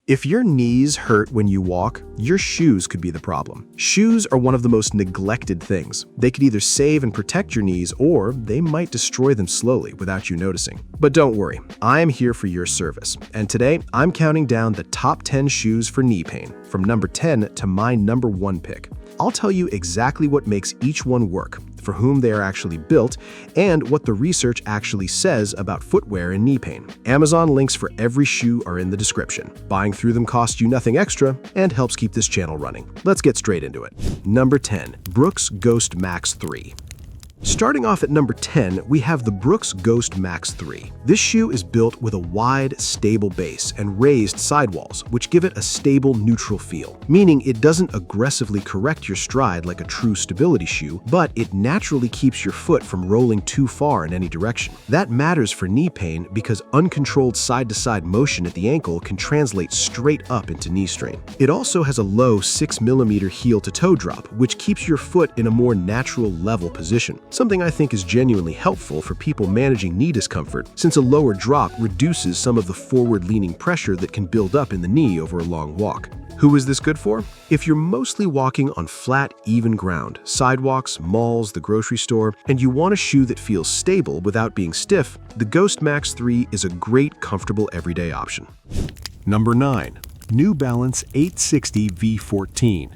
If your knees hurt when you walk, your shoes could be the problem. Shoes are one of the most neglected things. They could either save and protect your knees, or they might destroy them slowly without you noticing. But don't worry, I am here for your service. And today, I'm counting down the top 10 shoes for knee pain, from number 10 to my number 1 pick. I'll tell you exactly what makes each one work, for whom they are actually built, and what the research actually says about footwear and knee pain. Amazon links for every shoe are in the description. Buying through them costs you nothing extra and helps keep this channel running. Let's get straight into it. Number 10. Brooks Ghost Max 3. Starting off at number 10, we have the Brooks Ghost Max 3. This shoe is built with a wide, stable base and raised sidewalls, which give it a stable, neutral feel, meaning it doesn't aggressively correct your stride like a true stability shoe, but it naturally keeps your foot from rolling too far in any direction. That matters for knee pain because uncontrolled side-to-side motion at the ankle can translate straight up into knee strain. It also has a low 6mm heel-to-toe drop, which keeps your foot in a more natural, level position. Something I think is genuinely helpful for people managing knee discomfort, since a lower drop reduces some of the forward-leaning pressure that can build up in the knee over a long walk. Who is this good for? If you're mostly walking on flat, even ground, sidewalks, malls, the grocery store, and you want a shoe that feels stable without being stiff, the Ghost Max 3 is a great, comfortable everyday option. Number 9. New Balance 860 V14.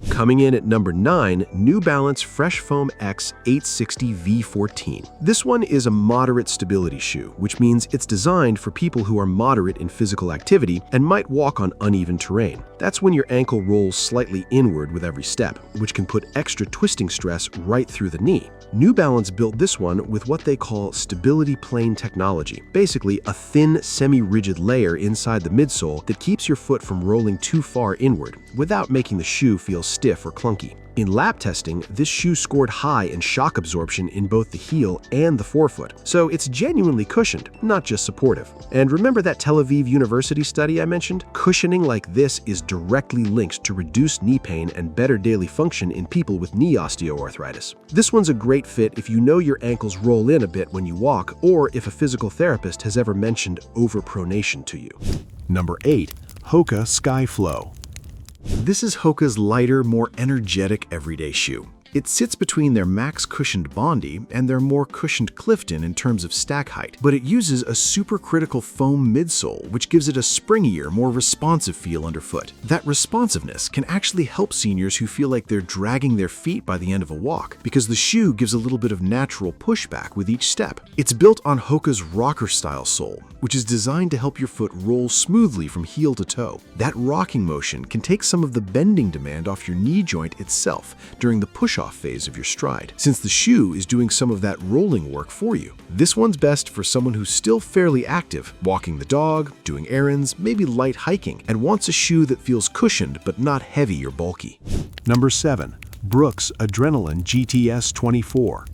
Coming in at number 9, New Balance Fresh Foam X 860 V14. This one is a moderate stability shoe, which means it's designed for people who are moderate in physical activity and might walk on uneven terrain. That's when your ankle rolls slightly inward with every step, which can put extra twisting stress right through the knee. New Balance built this one with what they call stability plane technology, basically a thin, semi-rigid layer inside the midsole that keeps your foot from rolling too far inward without making the shoe feel stiff or clunky. In lab testing, this shoe scored high in shock absorption in both the heel and the forefoot, so it's genuinely cushioned, not just supportive. And remember that Tel Aviv University study I mentioned? Cushioning like this is directly linked to reduced knee pain and better daily function in people with knee osteoarthritis. This one's a great fit if you know your ankles roll in a bit when you walk, or if a physical therapist has ever mentioned overpronation to you. Number 8. Hoka Skyflow. This is Hoka's lighter, more energetic everyday shoe. It sits between their max cushioned Bondi and their more cushioned Clifton in terms of stack height, but it uses a supercritical foam midsole, which gives it a springier, more responsive feel underfoot. That responsiveness can actually help seniors who feel like they're dragging their feet by the end of a walk, because the shoe gives a little bit of natural pushback with each step. It's built on Hoka's rocker-style sole, which is designed to help your foot roll smoothly from heel to toe. That rocking motion can take some of the bending demand off your knee joint itself during the push-off phase of your stride, since the shoe is doing some of that rolling work for you. This one's best for someone who's still fairly active, walking the dog, doing errands, maybe light hiking, and wants a shoe that feels cushioned but not heavy or bulky. Number 7. Brooks Adrenaline GTS 24.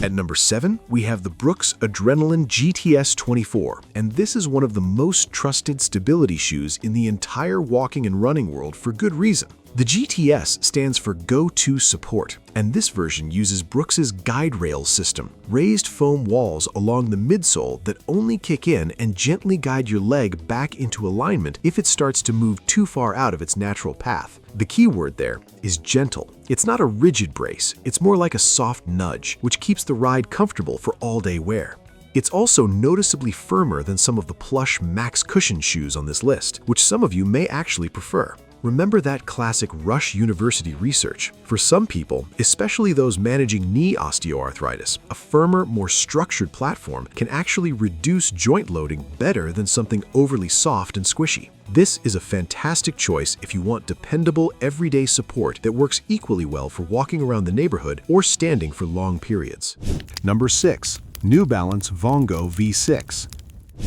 At number 7, we have the Brooks Adrenaline GTS 24, and this is one of the most trusted stability shoes in the entire walking and running world for good reason. The GTS stands for Go-To Support, and this version uses Brooks's guide rail system, raised foam walls along the midsole that only kick in and gently guide your leg back into alignment if it starts to move too far out of its natural path. The key word there is gentle. It's not a rigid brace, it's more like a soft nudge, which keeps the ride comfortable for all-day wear. It's also noticeably firmer than some of the plush max cushion shoes on this list, which some of you may actually prefer. Remember that classic Rush University research. For some people, especially those managing knee osteoarthritis, a firmer, more structured platform can actually reduce joint loading better than something overly soft and squishy. This is a fantastic choice if you want dependable, everyday support that works equally well for walking around the neighborhood or standing for long periods. Number 6. New Balance Vongo V6.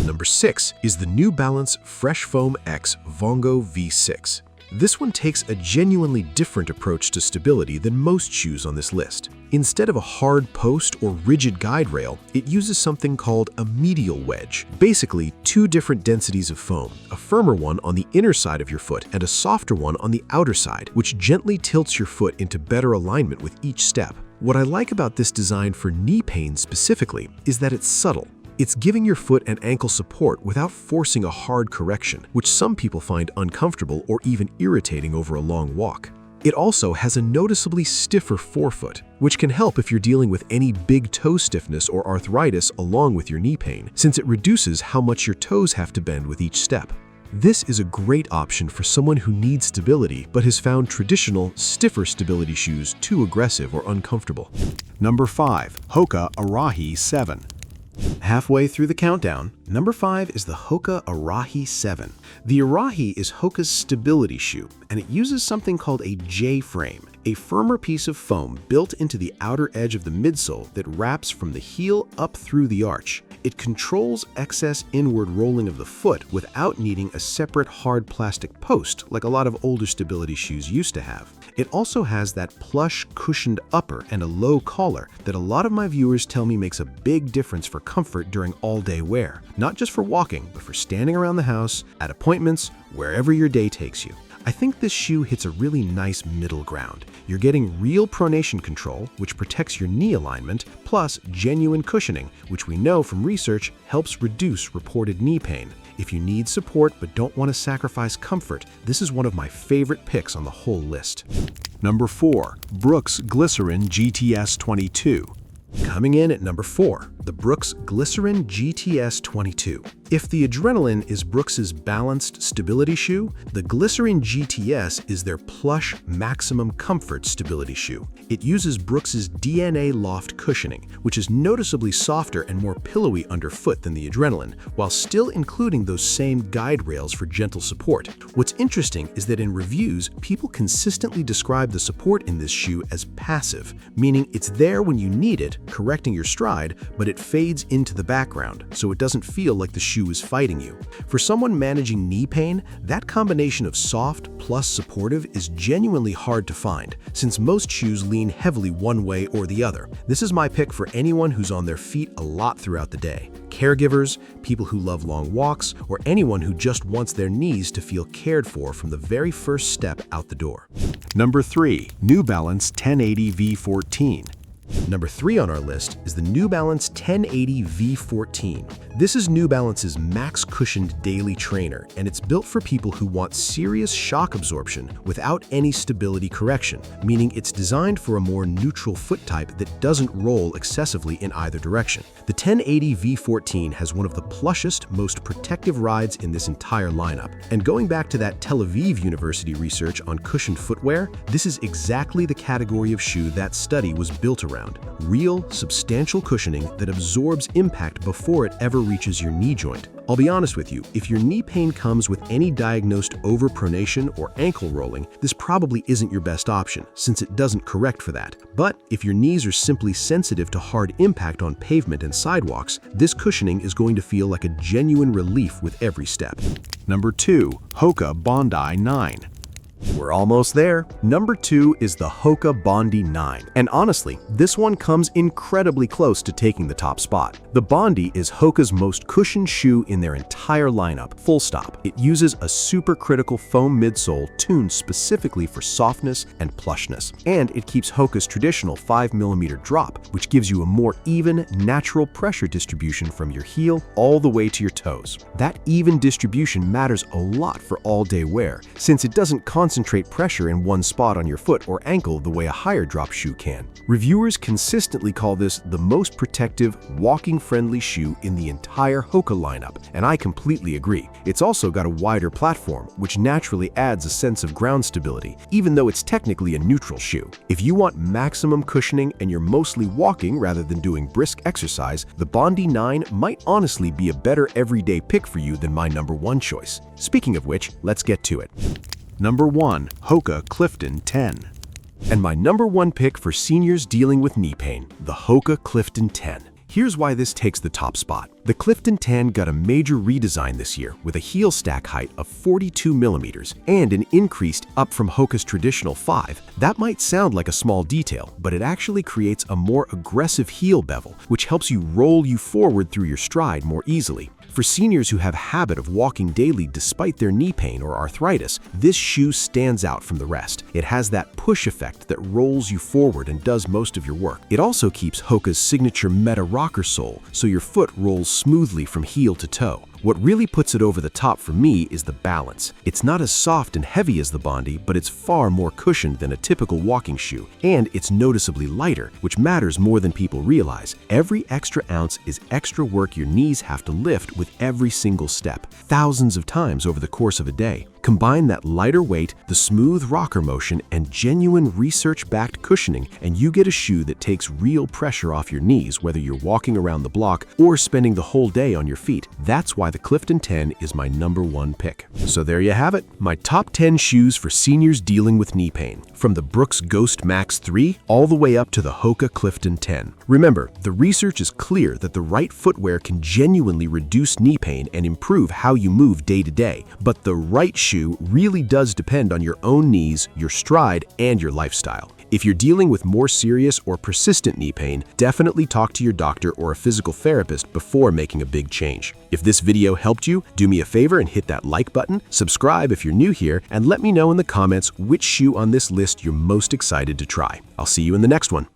Number 6 is the New Balance Fresh Foam X Vongo V6. This one takes a genuinely different approach to stability than most shoes on this list. Instead of a hard post or rigid guide rail, it uses something called a medial wedge. Basically, two different densities of foam, a firmer one on the inner side of your foot and a softer one on the outer side, which gently tilts your foot into better alignment with each step. What I like about this design for knee pain specifically is that it's subtle. It's giving your foot and ankle support without forcing a hard correction, which some people find uncomfortable or even irritating over a long walk. It also has a noticeably stiffer forefoot, which can help if you're dealing with any big toe stiffness or arthritis along with your knee pain, since it reduces how much your toes have to bend with each step. This is a great option for someone who needs stability but has found traditional, stiffer stability shoes too aggressive or uncomfortable. Number 5. Hoka Arahi 7. Halfway through the countdown, number 5 is the Hoka Arahi 7. The Arahi is Hoka's stability shoe, and it uses something called a J-frame, a firmer piece of foam built into the outer edge of the midsole that wraps from the heel up through the arch. It controls excess inward rolling of the foot without needing a separate hard plastic post like a lot of older stability shoes used to have. It also has that plush, cushioned upper and a low collar that a lot of my viewers tell me makes a big difference for comfort during all-day wear, not just for walking, but for standing around the house, at appointments, wherever your day takes you. I think this shoe hits a really nice middle ground. You're getting real pronation control, which protects your knee alignment, plus genuine cushioning, which we know from research helps reduce reported knee pain. If you need support but don't want to sacrifice comfort, this is one of my favorite picks on the whole list. Number 4. Brooks Glycerin GTS 22. Coming in at number 4, the Brooks Glycerin GTS 22. If the Adrenaline is Brooks's balanced stability shoe, the Glycerin GTS is their plush, maximum comfort stability shoe. It uses Brooks's DNA Loft cushioning, which is noticeably softer and more pillowy underfoot than the Adrenaline, while still including those same guide rails for gentle support. What's interesting is that in reviews, people consistently describe the support in this shoe as passive, meaning it's there when you need it, correcting your stride, but it fades into the background, so it doesn't feel like the shoe is fighting you. For someone managing knee pain, that combination of soft plus supportive is genuinely hard to find, since most shoes lean heavily one way or the other. This is my pick for anyone who's on their feet a lot throughout the day. Caregivers, people who love long walks, or anyone who just wants their knees to feel cared for from the very first step out the door. Number 3. New Balance 1080 V14. Number 3 on our list is the New Balance 1080 V14. This is New Balance's max-cushioned daily trainer, and it's built for people who want serious shock absorption without any stability correction, meaning it's designed for a more neutral foot type that doesn't roll excessively in either direction. The 1080 V14 has one of the plushest, most protective rides in this entire lineup. And going back to that Tel Aviv University research on cushioned footwear, this is exactly the category of shoe that study was built around. Real, substantial cushioning that absorbs impact before it ever reaches your knee joint. I'll be honest with you, if your knee pain comes with any diagnosed overpronation or ankle rolling, this probably isn't your best option, since it doesn't correct for that. But if your knees are simply sensitive to hard impact on pavement and sidewalks, this cushioning is going to feel like a genuine relief with every step. Number 2. Hoka Bondi 9. We're almost there. Number 2 is the Hoka Bondi 9. And honestly, this one comes incredibly close to taking the top spot. The Bondi is Hoka's most cushioned shoe in their entire lineup, full stop. It uses a supercritical foam midsole tuned specifically for softness and plushness. And it keeps Hoka's traditional 5mm drop, which gives you a more even, natural pressure distribution from your heel all the way to your toes. That even distribution matters a lot for all-day wear, since it doesn't concentrate pressure in one spot on your foot or ankle the way a higher drop shoe can. Reviewers consistently call this the most protective, walking-friendly shoe in the entire Hoka lineup, and I completely agree. It's also got a wider platform, which naturally adds a sense of ground stability, even though it's technically a neutral shoe. If you want maximum cushioning and you're mostly walking rather than doing brisk exercise, the Bondi 9 might honestly be a better everyday pick for you than my number 1 choice. Speaking of which, let's get to it. Number 1. Hoka Clifton 10. And my number 1 pick for seniors dealing with knee pain, the Hoka Clifton 10. Here's why this takes the top spot. The Clifton 10 got a major redesign this year with a heel stack height of 42mm and an increase up from Hoka's traditional 5. That might sound like a small detail, but it actually creates a more aggressive heel bevel, which helps you roll you forward through your stride more easily. For seniors who have a habit of walking daily despite their knee pain or arthritis, this shoe stands out from the rest. It has that push effect that rolls you forward and does most of your work. It also keeps Hoka's signature Meta rocker sole, so your foot rolls smoothly from heel to toe. What really puts it over the top for me is the balance. It's not as soft and heavy as the Bondi, but it's far more cushioned than a typical walking shoe, and it's noticeably lighter, which matters more than people realize. Every extra ounce is extra work your knees have to lift with every single step, thousands of times over the course of a day. Combine that lighter weight, the smooth rocker motion, and genuine research-backed cushioning, and you get a shoe that takes real pressure off your knees, whether you're walking around the block or spending the whole day on your feet. That's why the Clifton 10 is my #1 pick. So there you have it, my top 10 shoes for seniors dealing with knee pain, from the Brooks Ghost Max 3 all the way up to the Hoka Clifton 10. Remember, the research is clear that the right footwear can genuinely reduce knee pain and improve how you move day to day, but the right shoe really does depend on your own knees, your stride, and your lifestyle. If you're dealing with more serious or persistent knee pain, definitely talk to your doctor or a physical therapist before making a big change. If this video helped you, do me a favor and hit that like button, subscribe if you're new here, and let me know in the comments which shoe on this list you're most excited to try. I'll see you in the next one.